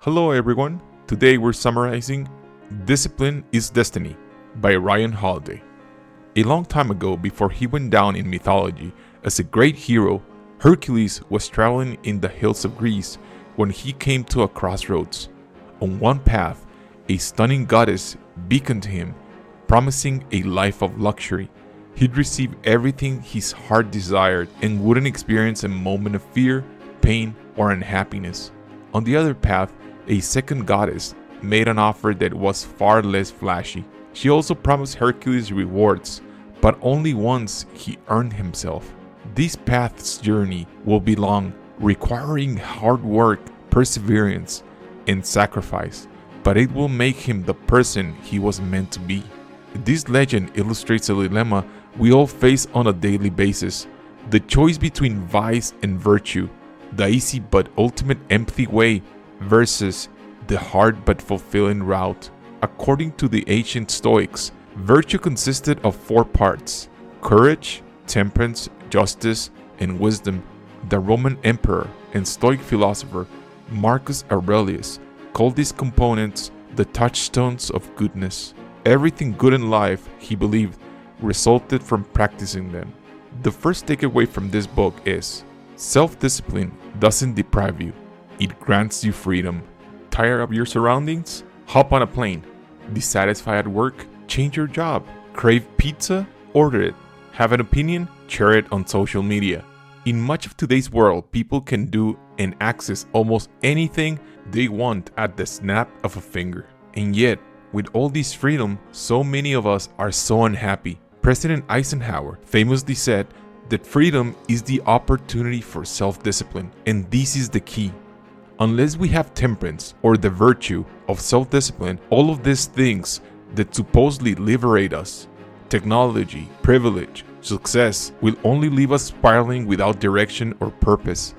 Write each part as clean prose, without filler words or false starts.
Hello everyone, today we're summarizing Discipline is Destiny by Ryan Holiday. A long time ago, before he went down in mythology as a great hero, Hercules was traveling in the hills of Greece when he came to a crossroads. On one path, a stunning goddess beckoned to him, promising a life of luxury. He'd receive everything his heart desired and wouldn't experience a moment of fear, pain, or unhappiness. On the other path, a second goddess made an offer that was far less flashy. She also promised Hercules rewards, but only once he earned himself. This path's journey will be long, requiring hard work, perseverance, and sacrifice, but it will make him the person he was meant to be. This legend illustrates a dilemma we all face on a daily basis: the choice between vice and virtue, the easy but ultimate empty way versus the hard but fulfilling route. According to the ancient Stoics, virtue consisted of 4 parts: courage, temperance, justice, and wisdom. The Roman emperor and Stoic philosopher Marcus Aurelius called these components the touchstones of goodness. Everything good in life, he believed, resulted from practicing them. The first takeaway from this book is: self-discipline doesn't deprive you, it grants you freedom. Tired of your surroundings? Hop on a plane. Dissatisfied at work? Change your job. Crave pizza? Order it. Have an opinion? Share it on social media. In much of today's world, people can do and access almost anything they want at the snap of a finger. And yet, with all this freedom, so many of us are so unhappy. President Eisenhower famously said that freedom is the opportunity for self-discipline, and this is the key. Unless we have temperance, or the virtue of self-discipline, all of these things that supposedly liberate us, technology, privilege, success, will only leave us spiraling without direction or purpose.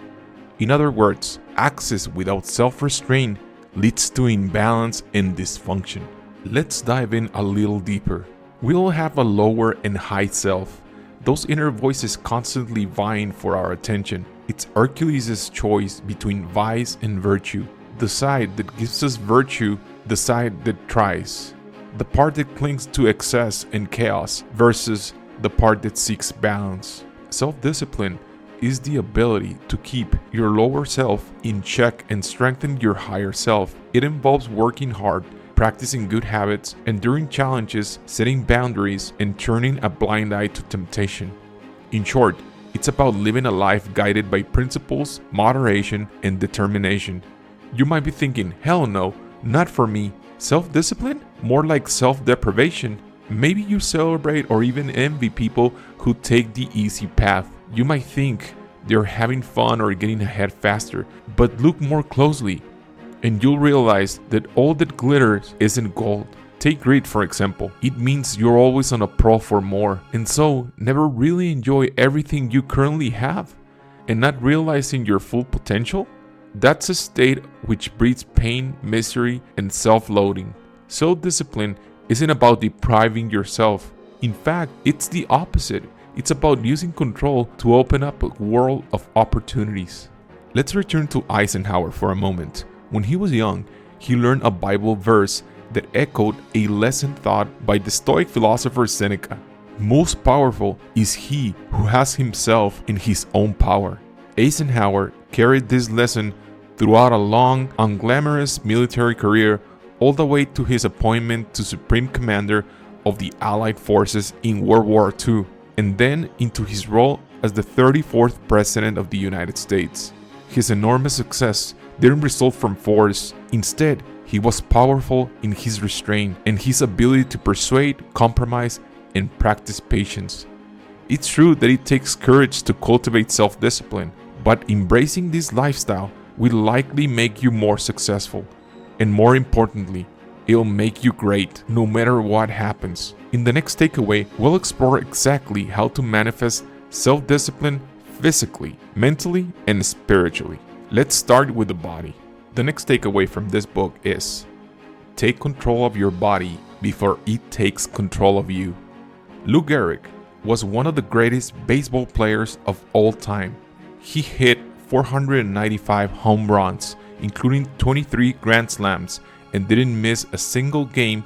In other words, access without self-restraint leads to imbalance and dysfunction. Let's dive in a little deeper. We all have a lower and high self, those inner voices constantly vying for our attention. It's Hercules' choice between vice and virtue, the side that gives us virtue, the side that tries, the part that clings to excess and chaos versus the part that seeks balance. Self-discipline is the ability to keep your lower self in check and strengthen your higher self. It involves working hard, practicing good habits, enduring challenges, setting boundaries, and turning a blind eye to temptation. In short, it's about living a life guided by principles, moderation, and determination. You might be thinking, hell no, not for me. Self-discipline? More like self-deprivation. Maybe you celebrate or even envy people who take the easy path. You might think they're having fun or getting ahead faster, but look more closely and you'll realize that all that glitters isn't gold. Take greed for example. It means you're always on a prowl for more, and so never really enjoy everything you currently have and not realizing your full potential. That's a state which breeds pain, misery, and self-loathing. Self-discipline isn't about depriving yourself. In fact, it's the opposite. It's about using control to open up a world of opportunities. Let's return to Eisenhower for a moment. When he was young, he learned a Bible verse that echoed a lesson taught by the Stoic philosopher Seneca. Most powerful is he who has himself in his own power. Eisenhower carried this lesson throughout a long, unglamorous military career, all the way to his appointment to Supreme Commander of the Allied forces in World War II, and then into his role as the 34th President of the United States. His enormous success didn't result from force. Instead, he was powerful in his restraint and his ability to persuade, compromise, and practice patience. It's true that it takes courage to cultivate self-discipline, but embracing this lifestyle will likely make you more successful. And more importantly, it'll make you great no matter what happens. In the next takeaway, we'll explore exactly how to manifest self-discipline physically, mentally, and spiritually. Let's start with the body. The next takeaway from this book is: take control of your body before it takes control of you. Lou Gehrig was one of the greatest baseball players of all time. He hit 495 home runs including 23 Grand Slams, and didn't miss a single game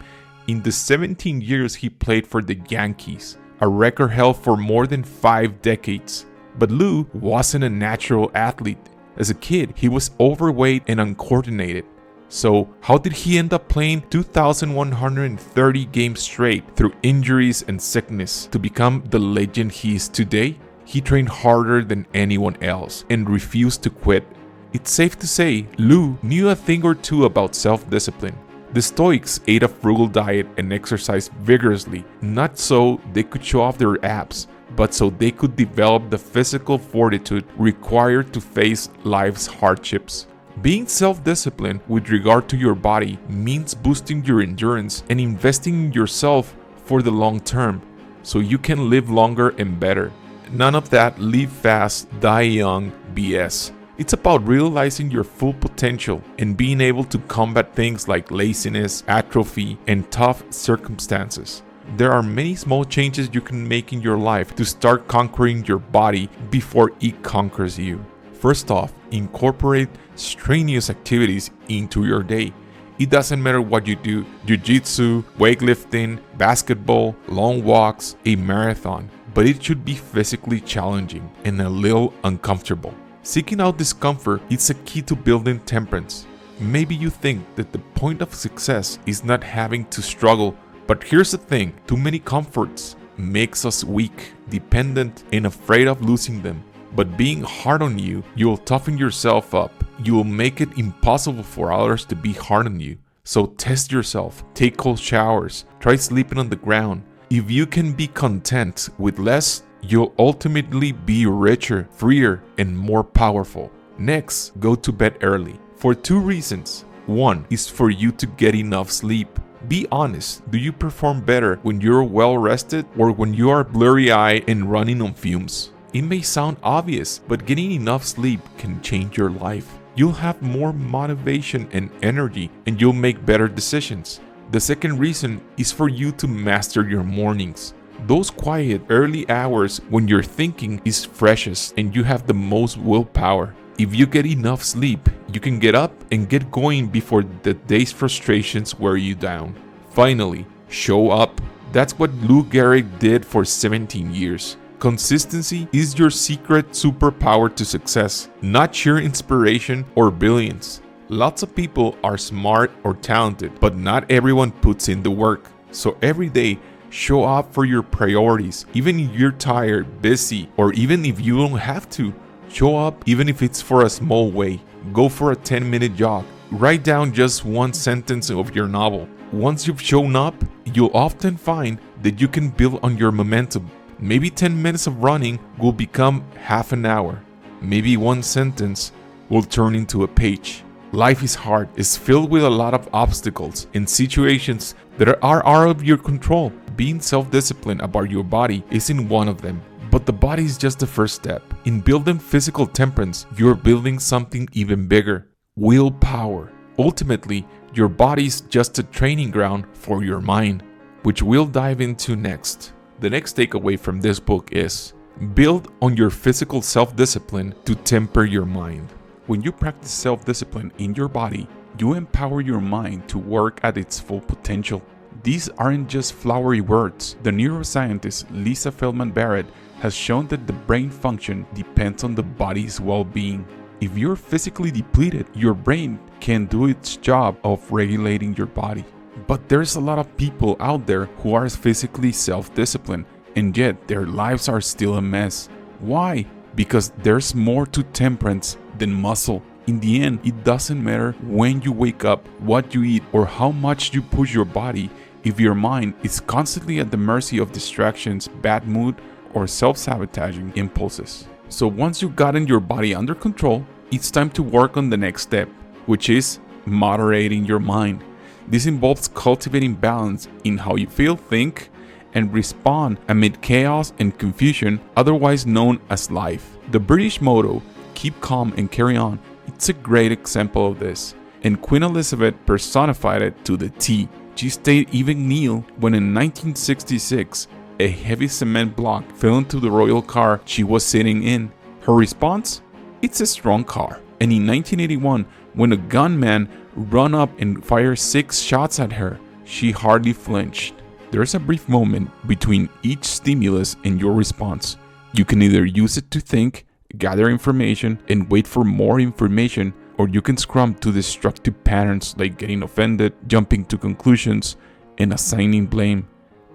in the 17 years he played for the Yankees, a record held for more than 5 decades. But Lou wasn't a natural athlete. As a kid, he was overweight and uncoordinated. So how did he end up playing 2,130 games straight through injuries and sickness to become the legend he is today? He trained harder than anyone else and refused to quit. It's safe to say Lou knew a thing or two about self-discipline. The Stoics ate a frugal diet and exercised vigorously, not so they could show off their abs, but so they could develop the physical fortitude required to face life's hardships. Being self-disciplined with regard to your body means boosting your endurance and investing in yourself for the long term, so you can live longer and better. None of that live fast, die young BS. It's about realizing your full potential and being able to combat things like laziness, atrophy, and tough circumstances. There are many small changes you can make in your life to start conquering your body before it conquers you. First off, incorporate strenuous activities into your day. It doesn't matter what you do, jiu-jitsu, weightlifting, basketball, long walks, a marathon, but it should be physically challenging and a little uncomfortable. Seeking out discomfort is a key to building temperance. Maybe you think that the point of success is not having to struggle, but here's the thing, too many comforts makes us weak, dependent, and afraid of losing them. But being hard on you, you'll toughen yourself up. You will make it impossible for others to be hard on you. So test yourself, take cold showers, try sleeping on the ground. If you can be content with less, you'll ultimately be richer, freer, and more powerful. Next, go to bed early. For 2 reasons. One is for you to get enough sleep. Be honest, do you perform better when you're well rested or when you are blurry-eyed and running on fumes? It may sound obvious, but getting enough sleep can change your life. You'll have more motivation and energy, and you'll make better decisions. The second reason is for you to master your mornings. Those quiet, early hours when your thinking is freshest and you have the most willpower. If you get enough sleep, you can get up and get going before the day's frustrations wear you down. Finally, show up. That's what Lou Gehrig did for 17 years. Consistency is your secret superpower to success, not sheer inspiration or brilliance. Lots of people are smart or talented, but not everyone puts in the work. So every day, show up for your priorities, even if you're tired, busy, or even if you don't have to. Show up even if it's for a small way. Go for a 10-minute jog. Write down just one sentence of your novel. Once you've shown up, you'll often find that you can build on your momentum. Maybe 10 minutes of running will become half an hour. Maybe one sentence will turn into a page. Life is hard, it's filled with a lot of obstacles and situations that are out of your control. Being self-disciplined about your body isn't one of them, but the body is just the first step. In building physical temperance, you're building something even bigger: willpower. Ultimately, your body is just a training ground for your mind, which we'll dive into next. The next takeaway from this book is: build on your physical self-discipline to temper your mind. When you practice self-discipline in your body, you empower your mind to work at its full potential. These aren't just flowery words. The neuroscientist Lisa Feldman Barrett has shown that the brain function depends on the body's well-being. If you're physically depleted, your brain can't do its job of regulating your body. But there's a lot of people out there who are physically self-disciplined, and yet their lives are still a mess. Why? Because there's more to temperance than muscle. In the end, it doesn't matter when you wake up, what you eat, or how much you push your body if your mind is constantly at the mercy of distractions, bad mood, or self-sabotaging impulses. So once you've gotten your body under control, it's time to work on the next step, which is moderating your mind. This involves cultivating balance in how you feel, think, and respond amid chaos and confusion, otherwise known as life. The British motto, "Keep calm and carry on," it's a great example of this, and Queen Elizabeth personified it to the T. She stayed even kneel when in 1966, a heavy cement block fell into the royal car she was sitting in. Her response? It's a strong car. And in 1981, When a gunman ran up and fired 6 shots at her, she hardly flinched. There's a brief moment between each stimulus and your response. You can either use it to think, gather information, and wait for more information, or you can succumb to destructive patterns like getting offended, jumping to conclusions, and assigning blame.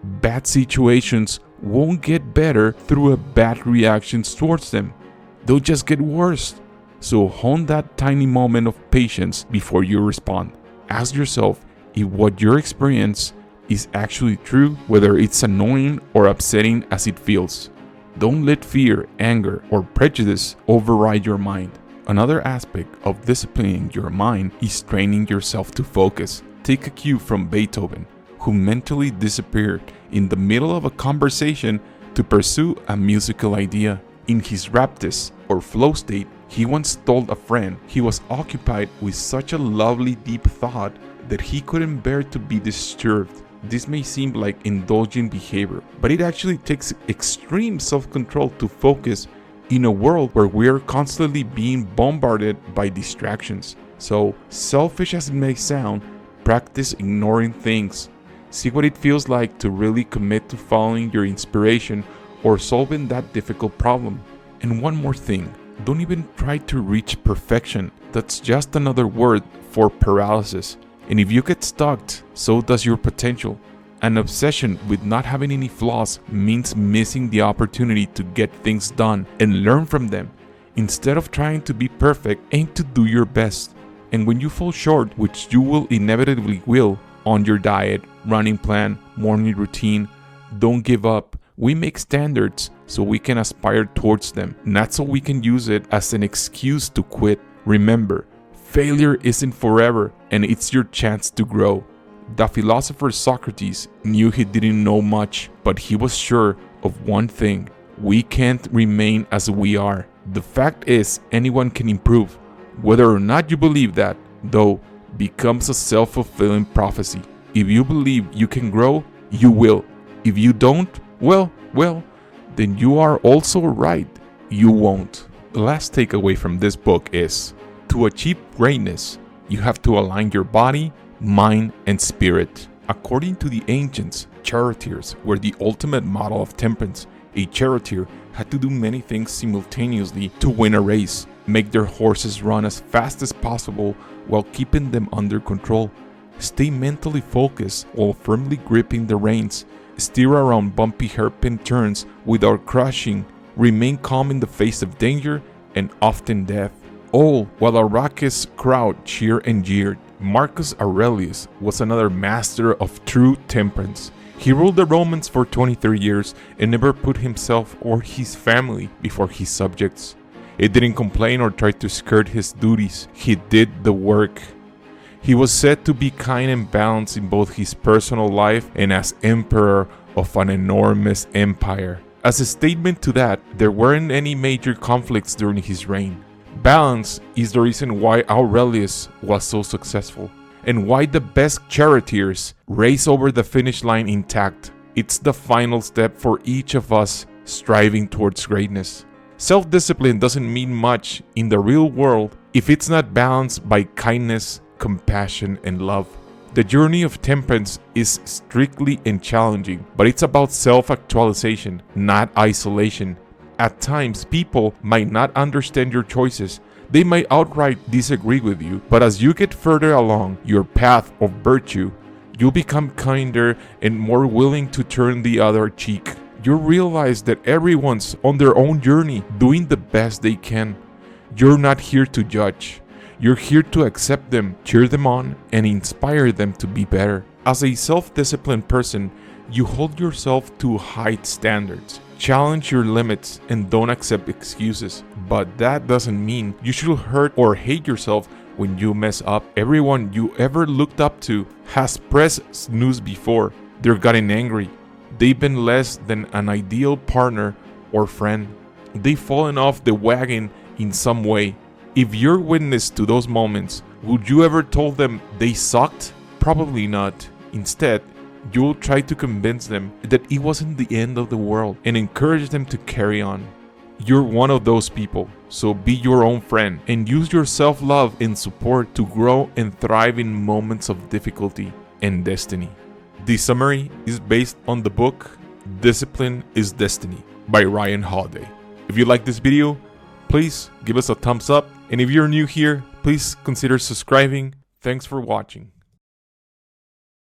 Bad situations won't get better through a bad reaction towards them. They'll just get worse. So hone that tiny moment of patience before you respond. Ask yourself if what you experience is actually true, whether it's annoying or upsetting as it feels. Don't let fear, anger, or prejudice override your mind. Another aspect of disciplining your mind is training yourself to focus. Take a cue from Beethoven, who mentally disappeared in the middle of a conversation to pursue a musical idea. In his raptus or flow state, he once told a friend he was occupied with such a lovely deep thought that he couldn't bear to be disturbed. This may seem like indulgent behavior, but it actually takes extreme self-control to focus in a world where we are constantly being bombarded by distractions. So, selfish as it may sound, practice ignoring things. See what it feels like to really commit to following your inspiration or solving that difficult problem. And one more thing, don't even try to reach perfection. That's just another word for paralysis. And if you get stuck, so does your potential. An obsession with not having any flaws means missing the opportunity to get things done and learn from them. Instead of trying to be perfect, aim to do your best. And when you fall short, which you will inevitably will, on your diet, running plan, morning routine, don't give up. We make standards so we can aspire towards them, not so we can use it as an excuse to quit. Remember, failure isn't forever, and it's your chance to grow. The philosopher Socrates knew he didn't know much, but he was sure of one thing: we can't remain as we are. The fact is, anyone can improve. Whether or not you believe that, though, becomes a self-fulfilling prophecy. If you believe you can grow, you will. If you don't, well, then you are also right. You won't. The last takeaway from this book is, to achieve greatness, you have to align your body, mind, and spirit. According to the ancients, charioteers were the ultimate model of temperance. A charioteer had to do many things simultaneously to win a race: make their horses run as fast as possible while keeping them under control, stay mentally focused while firmly gripping the reins, steer around bumpy hairpin turns without crashing, remain calm in the face of danger and often death, all while a raucous crowd cheered and jeered. Marcus Aurelius was another master of true temperance. He ruled the Romans for 23 years and never put himself or his family before his subjects. He didn't complain or try to skirt his duties. He did the work. He was said to be kind and balanced in both his personal life and as emperor of an enormous empire. As a statement to that, there weren't any major conflicts during his reign. Balance is the reason why Aurelius was so successful, and why the best charioteers race over the finish line intact. It's the final step for each of us striving towards greatness. Self-discipline doesn't mean much in the real world if it's not balanced by kindness, compassion, and love. The journey of temperance is strictly and challenging, but it's about self-actualization, not isolation. At times, people might not understand your choices. They might outright disagree with you, but as you get further along your path of virtue, you'll become kinder and more willing to turn the other cheek. You'll realize that everyone's on their own journey, doing the best they can. You're not here to judge. You're here to accept them, cheer them on, and inspire them to be better. As a self-disciplined person, you hold yourself to high standards. Challenge your limits and don't accept excuses. But that doesn't mean you should hurt or hate yourself when you mess up. Everyone you ever looked up to has pressed snooze before. They're gotten angry. They've been less than an ideal partner or friend. They've fallen off the wagon in some way. If you're witness to those moments, would you ever told them they sucked? Probably not. Instead, you'll try to convince them that it wasn't the end of the world and encourage them to carry on. You're one of those people. So be your own friend and use your self-love and support to grow and thrive in moments of difficulty and destiny. This summary is based on the book Discipline is Destiny by Ryan Holiday. If you like this video, please give us a thumbs up, and if you're new here, please consider subscribing. Thanks for watching.